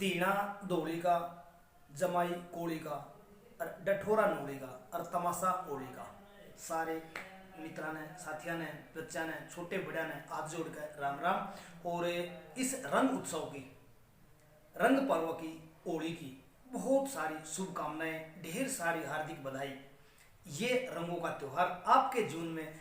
दीना दौड़ी का, जमाई कोड़ी का, और डठोरा नोड़ी का, और तमाशा ओड़ी का। सारे मित्रा ने, साथिया ने, बच्चा ने, छोटे बड़ा ने हाथ जोड़कर राम राम। और इस रंग उत्सव की, रंग पर्व की, होली की बहुत सारी शुभकामनाएं, ढेर सारी हार्दिक बधाई। ये रंगों का त्योहार आपके जीवन में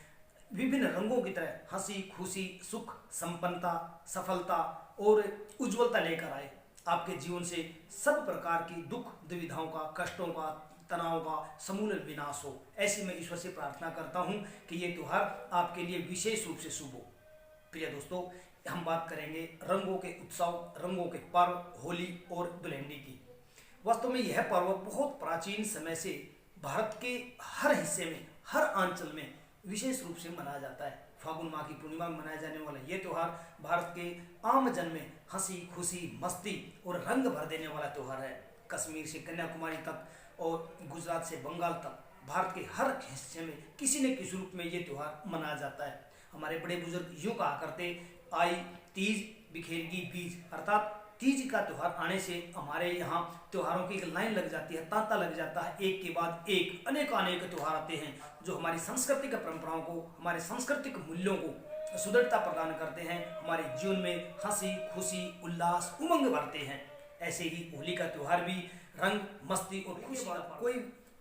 विभिन्न रंगों की तरह हंसी खुशी, सुख, संपन्नता, सफलता और उज्जवलता लेकर आए। आपके जीवन से सब प्रकार की दुख दुविधाओं का, कष्टों का, तनाव का समूल विनाश हो। ऐसी मैं ईश्वर से प्रार्थना करता हूं कि ये त्योहार आपके लिए विशेष रूप से शुभ हो। प्रिय दोस्तों, हम बात करेंगे रंगों के उत्सव, रंगों के पर्व होली और दुल्हनडी की। वास्तव में यह पर्व बहुत प्राचीन समय से भारत के हर हिस्से में, हर अंचल में विशेष रूप से मनाया जाता है। फागुन माह की पूर्णिमा में मनाया जाने वाला यह त्योहार भारत के आम जन में हंसी खुशी, मस्ती और रंग भर देने वाला त्योहार है। कश्मीर से कन्याकुमारी तक और गुजरात से बंगाल तक भारत के हर हिस्से में किसी न किसी रूप में ये त्योहार मनाया जाता है। हमारे बड़े बुजुर्ग यूँ कहा करते, आई तीज बिखेरगी बीज, अर्थात तीज का त्योहार आने से हमारे यहाँ त्योहारों की एक लाइन लग जाती है, तांता लग जाता है, एक के बाद एक अनेक अनेक त्योहार आते हैं जो हमारी सांस्कृतिक परंपराओं को, हमारे सांस्कृतिक मूल्यों को सुदृढ़ता प्रदान करते हैं, हमारे जीवन में हंसी खुशी, उल्लास, उमंग भरते हैं। ऐसे ही होली का त्योहार भी रंग, मस्ती और खुशी वाला, कोई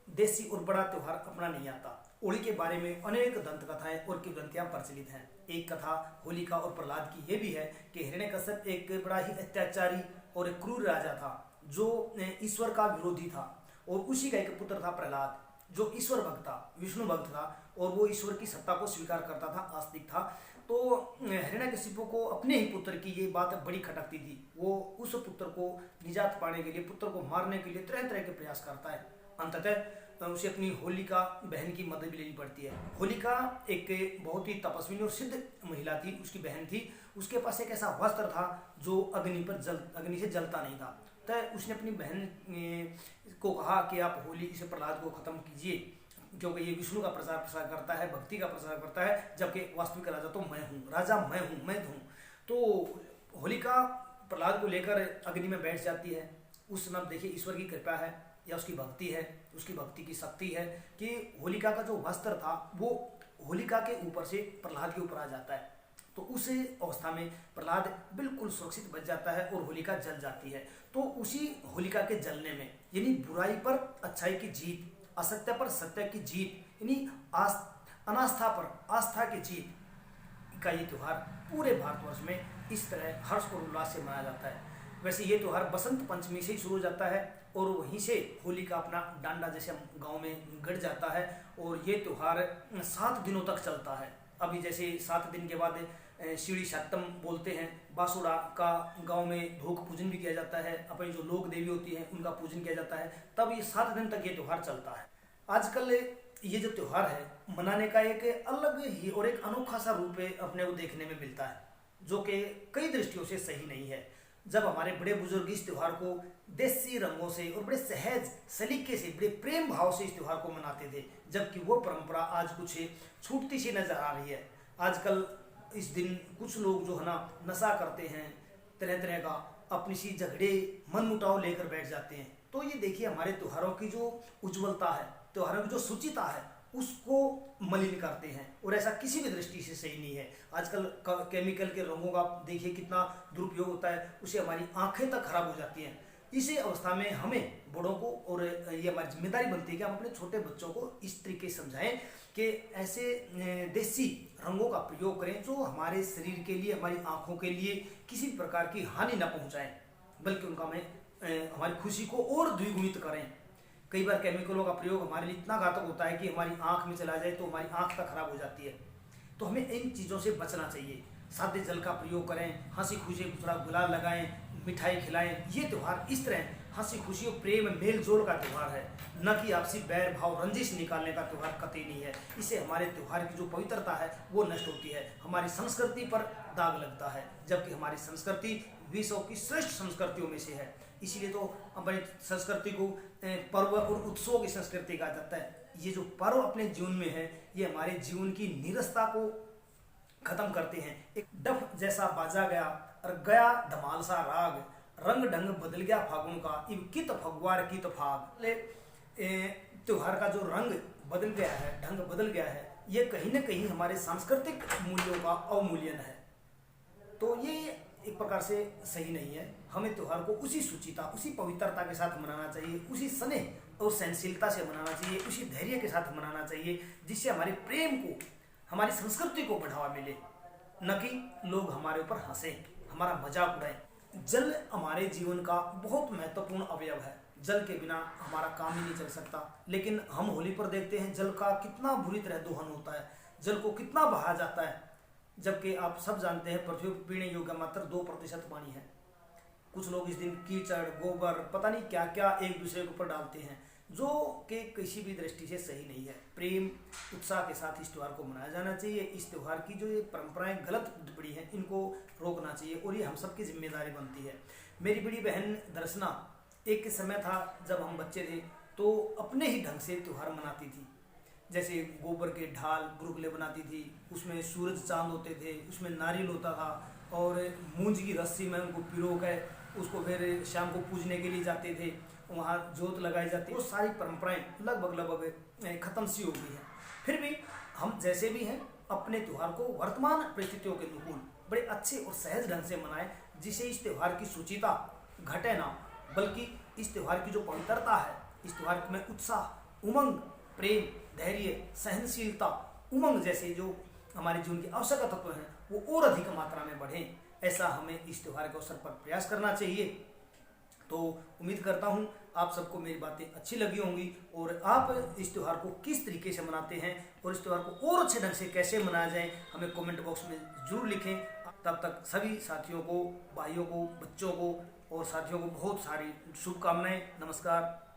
देसी और बड़ा त्योहार अपना नहीं आता। होली के बारे में अनेक दंत कथाएं और किंवदंतियां प्रचलित हैं। एक कथा होलिका और प्रहलाद की यह भी है कि हिरण्यकश्यप एक बड़ा ही अत्याचारी और एक क्रूर राजा था जो ईश्वर का विरोधी था, और उसी का एक पुत्र था प्रहलाद जो ईश्वर भक्त था, विष्णु भक्त था, और वो ईश्वर की सत्ता को स्वीकार करता था, आस्तिक था। तो हिरण्यकशिपु को अपने ही पुत्र की ये बात बड़ी खटकती थी। वो उस पुत्र को निजात पाने के लिए, पुत्र को मारने के लिए तरह तरह के प्रयास करता है। अंततः उसे अपनी होलिका बहन की मदद भी लेनी पड़ती है। होलिका एक बहुत ही तपस्वी और सिद्ध महिला थी, उसकी बहन थी। उसके पास एक ऐसा वस्त्र था जो अग्नि से जलता नहीं था। तो उसने अपनी बहन को कहा कि आप होली से प्रहलाद को खत्म कीजिए, क्योंकि ये विष्णु का प्रसार करता है, भक्ति का प्रसार करता है, जबकि वास्तविक राजा तो मैं हूँ, राजा मैं हूँ, मैं हूँ। तो होलिका प्रहलाद को लेकर अग्नि में बैठ जाती है। उस समय देखिए ईश्वर की कृपा है या उसकी भक्ति है, उसकी भक्ति की शक्ति है कि होलिका का जो वस्त्र था वो होलिका के ऊपर से प्रहलाद के ऊपर आ जाता है। तो उस अवस्था में प्रहलाद बिल्कुल सुरक्षित बच जाता है और होलिका जल जाती है। तो उसी होलिका के जलने में, यानी बुराई पर अच्छाई की जीत, असत्य पर सत्य की जीत, यानी अनास्था पर आस्था की जीत का ये त्यौहार पूरे भारतवर्ष में इस तरह हर्ष और उल्लास से मनाया जाता है। वैसे ये त्यौहार बसंत पंचमी से ही शुरू हो जाता है और वहीं से होली का अपना डांडा जैसे गांव में गड़ जाता है, और ये त्यौहार 7 दिनों तक चलता है। अभी जैसे 7 दिन के बाद सीढ़ी सप्तम बोलते हैं, बासुड़ा का गांव में भोग पूजन भी किया जाता है, अपनी जो लोक देवी होती हैं उनका पूजन किया जाता है। तब ये 7 दिन तक ये त्यौहार चलता है। आजकल ये जो त्यौहार है मनाने का एक अलग ही और एक अनोखा सा रूप अपने को देखने में मिलता है, जो कि कई दृष्टियों से सही नहीं है। जब हमारे बड़े बुजुर्ग इस त्यौहार को देसी रंगों से और बड़े सहज सलीके से, बड़े प्रेम भाव से इस त्यौहार को मनाते थे, जबकि वो परंपरा आज कुछ छूटती सी नजर आ रही है। आजकल इस दिन कुछ लोग जो है ना नशा करते हैं, तरह तरह का अपनी सी झगड़े मनमुटाव लेकर बैठ जाते हैं। तो ये देखिए हमारे त्योहारों की जो उज्ज्वलता है, त्योहारों की जो सुचिता है, उसको मलिन करते हैं, और ऐसा किसी भी दृष्टि से सही नहीं है। आजकल केमिकल के रंगों का देखिए कितना दुरुपयोग होता है, उससे हमारी आंखें तक खराब हो जाती हैं। इसी अवस्था में हमें बड़ों को, और ये हमारी जिम्मेदारी बनती है कि हम अपने छोटे बच्चों को इस तरीके से समझाएं कि ऐसे देसी रंगों का प्रयोग करें जो हमारे शरीर के लिए, हमारी आंखों के लिए किसी प्रकार की हानि न पहुंचाएं, बल्कि उनका हमारी खुशी को और द्विगुणित करें। कई बार केमिकलों का प्रयोग हमारे लिए इतना घातक होता है कि हमारी आंख में चला जाए तो हमारी आंख तक खराब हो जाती है। तो हमें इन चीज़ों से बचना चाहिए। सादे जल का प्रयोग करें, हंसी खुशी थोड़ा गुलाल लगाएं, मिठाई खिलाएं। ये त्यौहार इस तरह हंसी खुशी और प्रेम मेल जोल का त्यौहार है, न कि आपसी बैर भाव रंजिश निकालने का त्यौहार कतई नहीं है। इससे हमारे त्यौहार की जो पवित्रता है वो नष्ट होती है, हमारी संस्कृति पर दाग लगता है, जबकि हमारी संस्कृति विश्व की श्रेष्ठ संस्कृतियों में से है। इसीलिए तो हमारी संस्कृति को पर्व और उत्सवों की संस्कृति कहा जाता है। ये जो पर्व अपने जीवन में है, ये हमारे जीवन की नीरसता को खत्म करते हैं। एक डफ जैसा बाजा गया और गया धमाल सा राग, रंग ढंग बदल गया फागुन का, इब कित फगवार कित फाग। त्योहार का जो रंग बदल गया है, ढंग बदल गया है, ये कहीं ना कहीं हमारे सांस्कृतिक मूल्यों का अवमूल्यन है। तो ये एक प्रकार से सही नहीं है। हमें त्योहार को उसी शुचिता, उसी पवित्रता के साथ मनाना चाहिए, उसी स्नेह और सहनशीलता से मनाना चाहिए, उसी धैर्य के साथ मनाना चाहिए, जिससे हमारे प्रेम को, हमारी संस्कृति को बढ़ावा मिले, न कि लोग हमारे ऊपर हंसे, हमारा मजाक उड़ाए। जल हमारे जीवन का बहुत महत्वपूर्ण अवयव है। जल के बिना हमारा काम ही नहीं चल सकता। लेकिन हम होली पर देखते हैं जल का कितना बुरी तरह दोहन होता है, जल को कितना बहाया जाता है, जबकि आप सब जानते हैं पृथ्वी पर पीने योग्य मात्र 2% पानी है। कुछ लोग इस दिन कीचड़, गोबर, पता नहीं क्या क्या एक दूसरे के ऊपर डालते हैं, जो कि किसी भी दृष्टि से सही नहीं है। प्रेम उत्साह के साथ इस त्यौहार को मनाया जाना चाहिए। इस त्यौहार की जो ये परंपराएं गलत पड़ी हैं, इनको रोकना चाहिए और ये हम सबकी जिम्मेदारी बनती है। मेरी बड़ी बहन दर्शना, एक समय था जब हम बच्चे थे तो अपने ही ढंग से त्यौहार मनाती थी। जैसे गोबर के ढाल गुरुकुले बनाती थी, उसमें सूरज चांद होते थे, उसमें नारियल होता था और मूंज की रस्सी में उनको पिरो कर उसको फिर शाम को पूजने के लिए जाते थे, वहाँ जोत लगाई जाती। वो सारी परंपराएं लगभग ख़त्म सी हो गई हैं। फिर भी हम जैसे भी हैं अपने त्यौहार को वर्तमान परिस्थितियों के अनुकूल बड़े अच्छे और सहज ढंग से मनाएं, जिससे इस त्यौहार की शुचिता घटे ना, बल्कि इस त्यौहार की जो पवित्रता है, इस त्यौहार में उत्साह, उमंग, प्रेम, धैर्य, सहनशीलता, उमंग जैसे जो हमारे जीवन के आवश्यक तत्व हैं वो और अधिक मात्रा में बढ़ें। ऐसा हमें इस त्यौहार के अवसर पर प्रयास करना चाहिए। तो उम्मीद करता हूँ आप सबको मेरी बातें अच्छी लगी होंगी और आप इस त्यौहार को किस तरीके से मनाते हैं और इस त्यौहार को और अच्छे ढंग से कैसे मनाया जाए हमें कमेंट बॉक्स में जरूर लिखें। तब तक सभी साथियों को, भाइयों को, बच्चों को और साथियों को बहुत सारी शुभकामनाएं। नमस्कार।